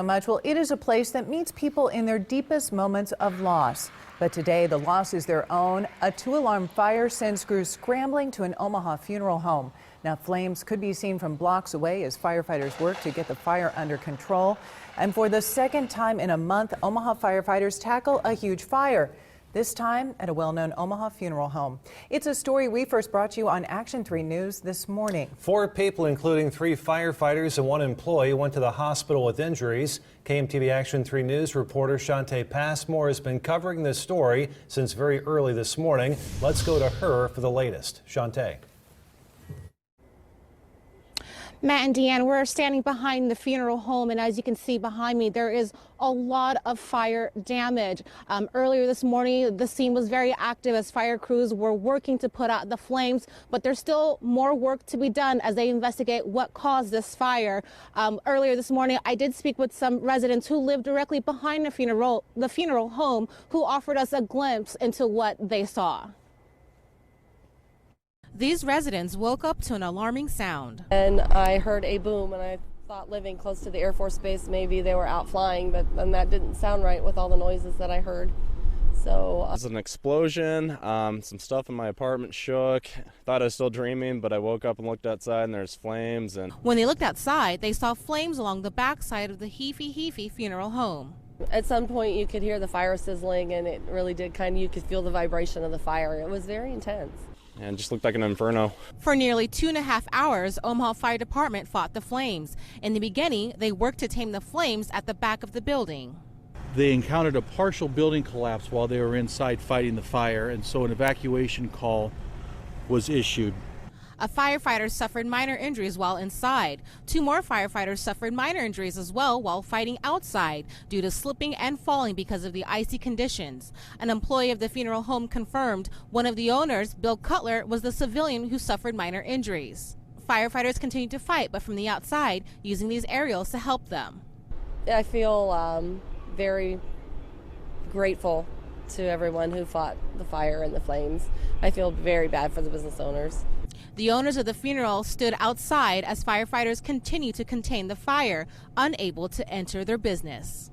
So much. Well, it is a place that meets people in their deepest moments of loss. But today, the loss is their own. A 2-alarm fire sends crews scrambling to an Omaha funeral home. Now, flames could be seen from blocks away as firefighters work to get the fire under control. And for the second time in a month, Omaha firefighters tackle a huge fire. This time at a well-known Omaha funeral home. It's a story we first brought you on Action 3 News this morning. 4 people, including 3 firefighters and 1 employee, went to the hospital with injuries. KMTV Action 3 News reporter Shantae Passmore has been covering this story since very early this morning. Let's go to her for the latest. Shantae. Matt and Deanne, we're standing behind the funeral home, and as you can see behind me, there is a lot of fire damage. Earlier this morning, the scene was very active as fire crews were working to put out the flames, but there's still more work to be done as they investigate what caused this fire. Earlier this morning, I did speak with some residents who live directly behind the funeral home, who offered us a glimpse into what they saw. These residents woke up to an alarming sound. And I heard a boom, and I thought, living close to the Air Force Base, maybe they were out flying, but then that didn't sound right with all the noises that I heard. So it was an explosion. Some stuff in my apartment shook. Thought I was still dreaming, but I woke up and looked outside and there's flames. And when they looked outside, they saw flames along the backside of the Heafy funeral home. At some point you could hear the fire sizzling, and it really did you could feel the vibration of the fire. It was very intense. And it just looked like an inferno. For nearly 2.5 hours, Omaha Fire Department fought the flames. In the beginning, they worked to tame the flames at the back of the building. They encountered a partial building collapse while they were inside fighting the fire, and so an evacuation call was issued. A firefighter suffered minor injuries while inside. 2 more firefighters suffered minor injuries as well while fighting outside due to slipping and falling because of the icy conditions. An employee of the funeral home confirmed one of the owners, Bill Cutler, was the civilian who suffered minor injuries. Firefighters continued to fight, but from the outside, using these aerials to help them. I feel very grateful to everyone who fought the fire and the flames. I feel very bad for the business owners. The owners of the funeral stood outside as firefighters continued to contain the fire, unable to enter their business.